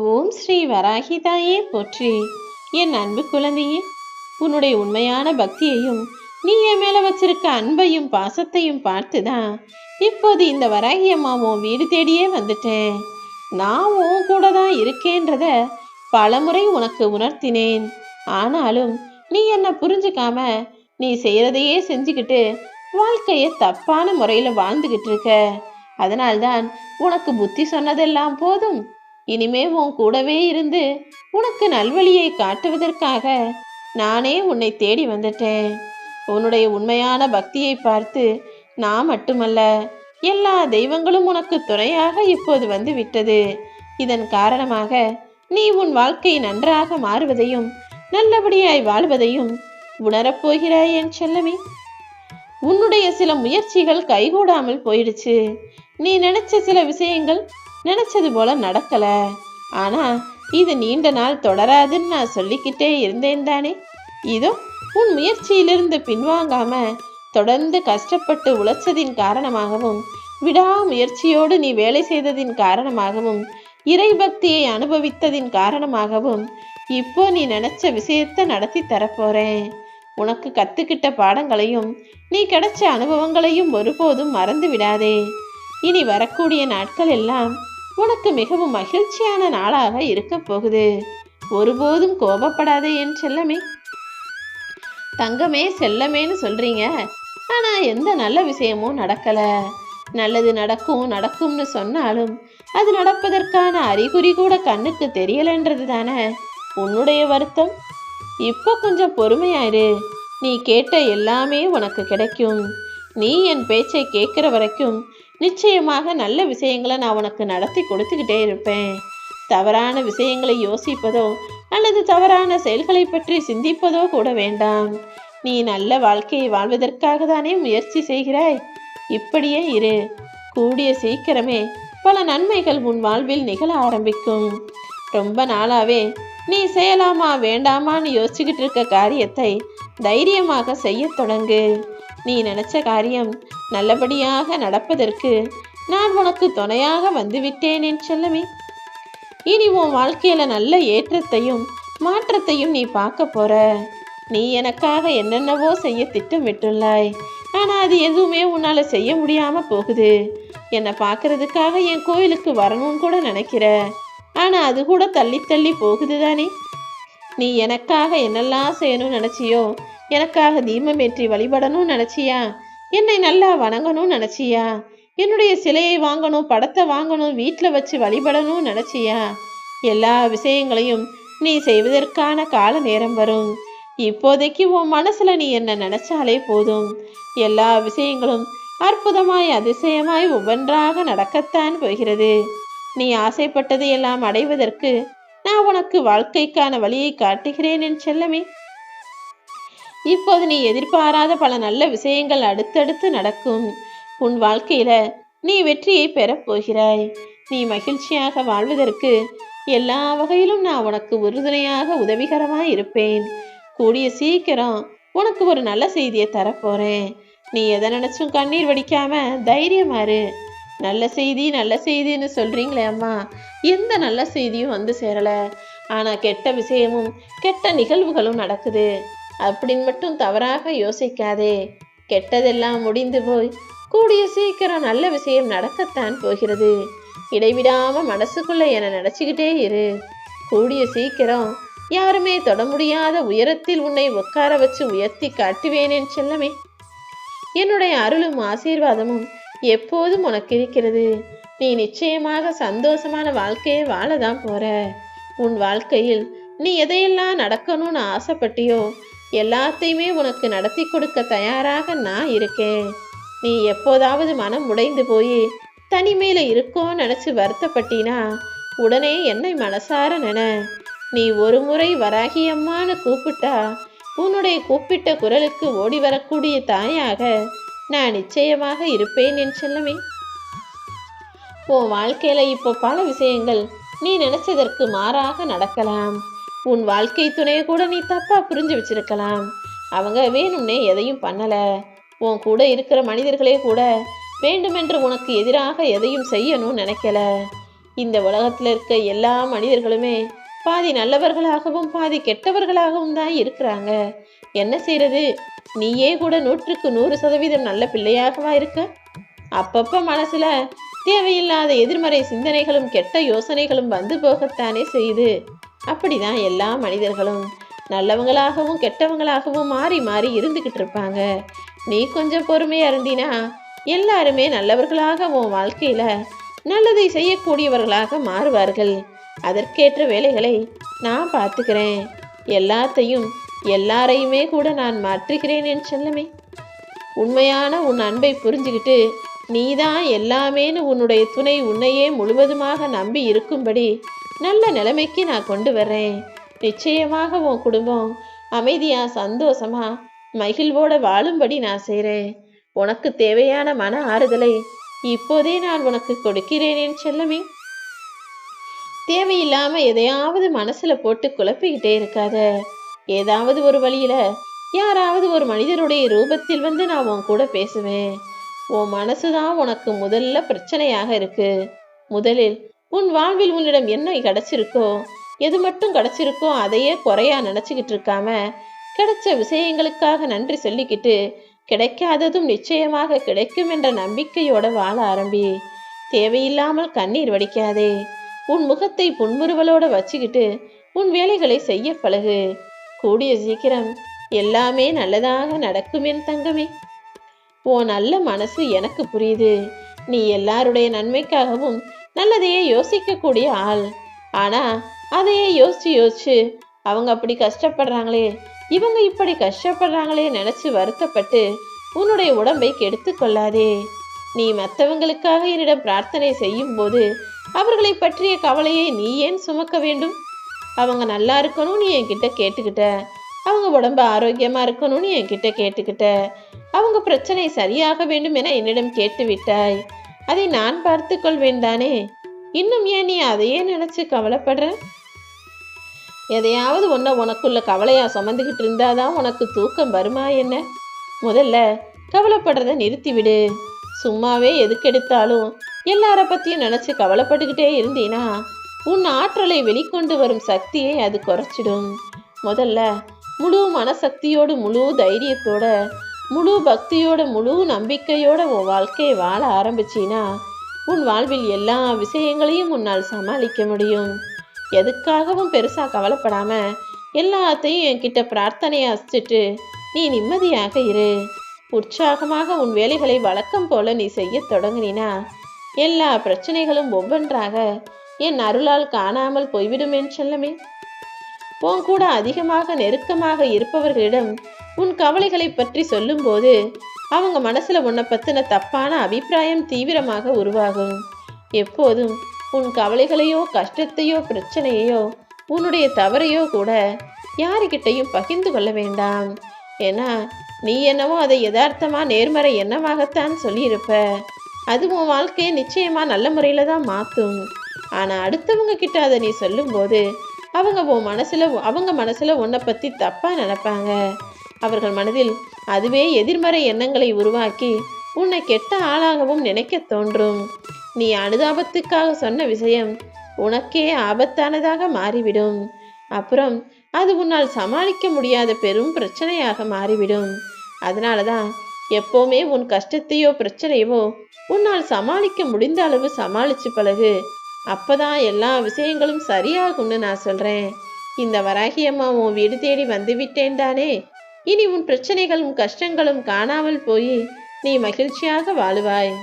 ஓம் ஸ்ரீ வராகிதாயே போற்றி. என் அன்பு குழந்தையே, உன்னுடைய உண்மையான பக்தியையும் நீ என் மேல வச்சிருக்க அன்பையும் பாசத்தையும் பார்த்துதான் இப்போது இந்த வராகி அம்மா உன் வீடு தேடியே வந்துட்டேன். நான் உன் கூட தான் இருக்கேன்றத பலமுறை உனக்கு உணர்த்தினேன். ஆனாலும் நீ என்ன புரிஞ்சுக்காம நீ செய்யறதையே செஞ்சுக்கிட்டு வாழ்க்கைய தப்பான முறையில வாழ்ந்துகிட்டு இருக்க. அதனால்தான் உனக்கு புத்தி சொன்னதெல்லாம் போதும், இனிமே உன் கூடவே இருந்து உனக்கு நல்வழியை காட்டுவதற்காக நானே உன்னை தேடி வந்துட்டேன். உன்னுடைய உண்மையான பக்தியை பார்த்து நான் மட்டுமல்ல, எல்லா தெய்வங்களும் உனக்கு துணையாக இப்போது வந்து விட்டது. இதன் காரணமாக நீ உன் வாழ்க்கை நன்றாக மாறுவதையும் நல்லபடியாய் வாழ்வதையும் உணரப்போகிறாய் என் செல்லமே. உன்னுடைய சில முயற்சிகள் கைகூடாமல் போயிடுச்சு. நீ நினைச்ச சில விஷயங்கள் நினைச்சது போல நடக்கல. ஆனா இது நீண்ட நாள் தொடராதுன்னு நான் சொல்லிக்கிட்டே இருந்தேன் தானே. இதோ உன் முயற்சியிலிருந்து பின்வாங்காம தொடர்ந்து கஷ்டப்பட்டு உழைச்சதின் காரணமாகவும் விடாமுயற்சியோடு நீ வேலை செய்ததின் காரணமாகவும் இறை பக்தியை அனுபவித்ததின் காரணமாகவும் இப்போ நீ நினைச்ச விஷயத்த நடத்தி தரப்போறேன். உனக்கு கத்துக்கிட்ட பாடங்களையும் நீ கிடைச்ச அனுபவங்களையும் ஒருபோதும் மறந்து விடாதே. இனி வரக்கூடிய நாட்கள் எல்லாம் உனக்கு மிகவும் மகிழ்ச்சியான நாளாக இருக்க போகுது. ஒருபோதும் கோபப்படாதே என் செல்லமே. தங்கமே செல்லமேன்னு சொல்றீங்க, ஆனா எந்த நல்ல விஷயமும் நடக்கல. நல்லது நடக்கும் நடக்கும்னு சொன்னாலும் அது நடப்பதற்கான அறிகுறி கூட கண்ணுக்கு தெரியலன்றது தானே உன்னுடைய வருத்தம். இப்போ கொஞ்சம் பொறுமையாயிரு. நீ கேட்ட எல்லாமே உனக்கு கிடைக்கும். நீ என் பேச்சை கேட்கிற வரைக்கும் நிச்சயமாக நல்ல விஷயங்களை நான் உனக்கு நடத்தி கொடுத்துக்கிட்டே இருப்பேன். தவறான விஷயங்களை யோசிப்பதோ அல்லது தவறான செயல்களை பற்றி சிந்திப்பதோ கூட வேண்டாம். நீ நல்ல வாழ்க்கையை வாழ்வதற்காக தானே முயற்சி செய்கிறாய். இப்படியே இரு. கூடிய சீக்கிரமே பல நன்மைகள் உன் வாழ்வில் நிகழ ஆரம்பிக்கும். ரொம்ப நாளாவே நீ செய்யலாமா வேண்டாமான்னு யோசிச்சுக்கிட்டு இருக்க காரியத்தை தைரியமாக செய்ய தொடங்கு. நீ நினைச்ச காரியம் நல்லபடியாக நடப்பதற்கு நான் உனக்கு துணையாக வந்துவிட்டேன் என் செல்லமே. இனி உன் வாழ்க்கையில நல்ல ஏற்றத்தையும் மாற்றத்தையும் நீ பார்க்க போற. நீ எனக்காக என்னென்னவோ செய்ய திட்டமிட்டுள்ளாய். ஆனா அது எதுவுமே உன்னால செய்ய முடியாம போகுது. என்னை பார்க்கறதுக்காக என் கோயிலுக்கு வரணும்னு கூட நினைக்கிற. ஆனா அது கூட தள்ளி தள்ளி போகுது தானே. நீ எனக்காக என்னெல்லாம் செய்யணும்னு நினைச்சியோ, எனக்காக தீபம் ஏற்றி வழிபடணும்னு நினைச்சியா, என்னை நல்லா வணங்கணும்னு நினைச்சியா, என்னுடைய சிலையை வாங்கணும், படத்தை வாங்கணும், வீட்டில் வச்சு வழிபடணும்னு நினைச்சியா, எல்லா விஷயங்களையும் நீ செய்வதற்கான கால நேரம் வரும். இப்போதைக்கு உன் மனசுல நீ என்ன நினைச்சாலே போதும். எல்லா விஷயங்களும் அற்புதமாய் அதிசயமாய் ஒவ்வொன்றாக நடக்கத்தான் போகிறது. நீ ஆசைப்பட்டது எல்லாம் அடைவதற்கு நான் உனக்கு வாழ்க்கைக்கான வழியை காட்டுகிறேன் என் செல்லமே. இப்போது நீ எதிர்பாராத பல நல்ல விஷயங்கள் அடுத்தடுத்து நடக்கும். உன் வாழ்க்கையில நீ வெற்றியை பெறப் போகிறாய். நீ மகிழ்ச்சியாக வாழ்வதற்கு எல்லா வகையிலும் நான் உனக்கு உறுதுணையாக உதவிகரமாய் இருப்பேன். கூடிய சீக்கிரம் உனக்கு ஒரு நல்ல செய்தியை தரப்போறேன். நீ எதை நினைச்சும் கண்ணீர் வடிக்காம தைரியமாறு. நல்ல செய்தி நல்ல செய்தின்னு சொல்றீங்களே அம்மா, எந்த நல்ல செய்தியும் வந்து சேரல. ஆனா கெட்ட விஷயமும் கெட்ட நிகழ்வுகளும் நடக்குது அப்படின்னு மட்டும் தவறாக யோசிக்காதே. கெட்டதெல்லாம் முடிந்து போய் கூடிய சீக்கிரம் நல்ல விஷயம் நடக்கத்தான் போகிறது. இடைவிடாம மனசுக்குள்ள என நினைச்சுக்கிட்டே இரு. கூடிய சீக்கிரம் யாருமே தொட முடியாத உயரத்தில் உன்னை உட்கார வச்சு உயர்த்தி காட்டுவேனேன் செல்லமே. என்னுடைய அருளும் ஆசீர்வாதமும் எப்போதும் உனக்கு இருக்கிறது. நீ நிச்சயமாக சந்தோஷமான வாழ்க்கையை வாழதான் போற. உன் வாழ்க்கையில் நீ எதையெல்லாம் நடக்கணும்னு ஆசைப்பட்டியோ எல்லாத்தையுமே உனக்கு நடத்தி கொடுக்க தயாராக நான் இருக்கேன். நீ எப்போதாவது மனம் உடைந்து போய் தனிமையில இருக்கோன்னு நினைச்சு வருத்தப்பட்டினா உடனே என்னை மனசார நின. நீ ஒரு முறை வராகியம்மான்னு கூப்பிட்டா உன்னுடைய கூப்பிட்ட குரலுக்கு ஓடி வரக்கூடிய தாயாக நான் நிச்சயமாக இருப்பேன் என் செல்லமே. உன் வாழ்க்கையில இப்போ பல விஷயங்கள் நீ நினைச்சதற்கு மாறாக நடக்கலாம். உன் வாழ்க்கை துணையை கூட நீ தப்பா புரிஞ்சு வச்சிருக்கலாம். அவங்க வேணும்னே எதையும் பண்ணல. உன் கூட இருக்கிற மனிதர்களே கூட வேண்டுமென்று உனக்கு எதிராக எதையும் செய்யணும்னு நினைக்கல. இந்த உலகத்துல இருக்க எல்லா மனிதர்களுமே பாதி நல்லவர்களாகவும் பாதி கெட்டவர்களாகவும் தான் இருக்கிறாங்க. என்ன செய்யறது? நீயே கூட 100% நல்ல பிள்ளையாகவா இருக்க? அப்பப்ப மனசுல தேவையில்லாத எதிர்மறை சிந்தனைகளும் கெட்ட யோசனைகளும் வந்து போகத்தானே செய்யுது. அப்படிதான் எல்லா மனிதர்களும் நல்லவங்களாகவும் கெட்டவங்களாகவும் மாறி மாறி இருந்துகிட்டு இருப்பாங்க. நீ கொஞ்சம் பொறுமையா இருந்தினா எல்லாருமே நல்லவர்களாக உன் வாழ்க்கையில நல்லதை செய்யக்கூடியவர்களாக மாறுவார்கள். அதற்கேற்ற வேலைகளை நான் பார்த்துக்கிறேன். எல்லாத்தையும் எல்லாரையுமே கூட நான் மாற்றுகிறேன் என் செல்லமே. உண்மையான உன் அன்பை புரிஞ்சுக்கிட்டு நீதான் எல்லாமேன்னு உன்னுடைய துணை உன்னையே முழுவதுமாக நம்பி இருக்கும்படி நல்ல நிலைமைக்கு நான் கொண்டு வர்றேன். நிச்சயமாக உன் குடும்பம் அமைதியா சந்தோஷமா மகிழ்வோட வாழும்படி நான் செய்கிறேன். உனக்கு தேவையான மன ஆறுதலை இப்போதே நான் உனக்கு கொடுக்கிறேன் என் செல்லமே. தேவையில்லாம எதையாவது மனசுல போட்டு குழப்பிக்கிட்டே இருக்காத. ஏதாவது ஒரு வழியில யாராவது ஒரு மனிதருடைய ரூபத்தில் வந்து நான் உன் கூட பேசுவேன். உன் மனசுதான் உனக்கு முதல்ல பிரச்சனையாக இருக்கு. முதலில் உன் வாழ்வில் உன்னிடம் என்ன கிடைச்சிருக்கோ, எது மட்டும் கிடைச்சிருக்கோ அதையே குறையா நினைச்சுக்கிட்டு இருக்காம, கிடைச்ச விஷயங்களுக்காக நன்றி சொல்லிக்கிட்டு கிடைக்காததும் நிச்சயமாக கிடைக்கும் என்ற நம்பிக்கையோட வாழ ஆரம்பி. தேவையில்லாமல் கண்ணீர் வடிக்காதே. உன் முகத்தை புன்முறுவலோட வச்சுக்கிட்டு உன் வேலைகளை செய்ய பழகு. கூடிய சீக்கிரம் எல்லாமே நல்லதாக நடக்கும் என் தங்கமே. உன் நல்ல மனசு எனக்கு புரியுது. நீ எல்லாருடைய நன்மைக்காகவும் நல்லதையே யோசிக்கக்கூடிய ஆள். ஆனா அதையே யோசிச்சு யோசிச்சு அவங்க அப்படி கஷ்டப்படுறாங்களே, இவங்க இப்படி கஷ்டப்படுறாங்களே நினைச்சு வருத்தப்பட்டு உன்னுடைய உடம்பை கெடுத்து கொள்ளாதே. நீ மற்றவங்களுக்காக என்னிடம் பிரார்த்தனை செய்யும் போது அவர்களை பற்றிய கவலையை நீ ஏன் சுமக்க வேண்டும்? அவங்க நல்லா இருக்கணும்னு என்கிட்ட கேட்டுக்கிட்ட, அவங்க உடம்பு ஆரோக்கியமா இருக்கணும்னு என்கிட்ட கேட்டுக்கிட்ட, அவங்க பிரச்சனை சரியாக வேண்டும் என என்னிடம் கேட்டு விட்டாய். அதை நான் பார்த்து கொள்வேன் தானே. இன்னும் ஏன் நீ அதையே நினைச்சு கவலைப்படுற? எதையாவது ஒன்ன உனக்குள்ள கவலையா சுமந்துக்கிட்டு இருந்தாதான் உனக்கு தூக்கம் வருமா என்ன? முதல்ல கவலைப்படுறத நிறுத்திவிடு. சும்மாவே எதுக்கெடுத்தாலும் எல்லார பத்தியும் நினைச்சு கவலைப்பட்டுக்கிட்டே இருந்தீனா உன் ஆற்றலை வெளிக்கொண்டு வரும் சக்தியை அது குறைச்சிடும். முதல்ல முழு மனசக்தியோடு முழு தைரியத்தோட முழு பக்தியோட முழு நம்பிக்கையோட உன் வாழ்க்கையை வாழ ஆரம்பிச்சினா உன் வாழ்வில் எல்லா விஷயங்களையும் உன்னால் சமாளிக்க முடியும். எதுக்காகவும் பெருசா கவலைப்படாம எல்லாத்தையும் என்கிட்ட பிரார்த்தனையா வச்சுட்டு நீ நிம்மதியாக இரு. உற்சாகமாக உன் வேலைகளை வழக்கம் போல நீ செய்ய தொடங்கினா எல்லா பிரச்சனைகளும் ஒவ்வொன்றாக என் அருளால் காணாமல் போய்விடும் என் செல்லமே. உன் கூட அதிகமாக நெருக்கமாக இருப்பவர்களிடம் உன் கவலைகளை பற்றி சொல்லும்போது அவங்க மனசுல உன்னை பத்தின தப்பான அபிப்பிராயம் தீவிரமாக உருவாகும். எப்போதும் உன் கவலைகளையோ கஷ்டத்தையோ பிரச்சனையோ உன்னுடைய தவறையோ கூட யாருக்கிட்டையும் பகிர்ந்து கொள்ள வேண்டாம். ஏன்னா நீ என்னவோ அதை யதார்த்தமா நேர்மறை எண்ணமாகத்தான் சொல்லியிருப்ப. அது உன் வாழ்க்கையை நிச்சயமா நல்ல முறையில தான் மாற்றும். ஆனா அடுத்தவங்க கிட்ட அதை நீ சொல்லும்போது அவங்க மனசுல உன்னை பத்தி தப்பா நினைப்பாங்க. அவர்கள் மனதில் அதுவே எதிர்மறை எண்ணங்களை உருவாக்கி உன்னை கெட்ட ஆளாகவும் நினைக்க தோன்றும். நீ அனுதாபத்துக்காக சொன்ன விஷயம் உனக்கே ஆபத்தானதாக மாறிவிடும். அப்புறம் அது உன்னால் சமாளிக்க முடியாத பெரும் பிரச்சனையாக மாறிவிடும். அதனாலதான் எப்பவுமே உன் கஷ்டத்தையோ பிரச்சனையோ உன்னால் சமாளிக்க முடிந்த அளவு சமாளிச்சு பழகு. அப்பதான் எல்லா விஷயங்களும் சரியாகும்னு நான் சொல்றேன். இந்த வராகி அம்மா உன் வீடு தேடி வந்து விட்டேன் தானே. இனி உன் பிரச்சனைகளும் கஷ்டங்களும் காணாமல் போய் நீ மகிழ்ச்சியாக வாழுவாய்.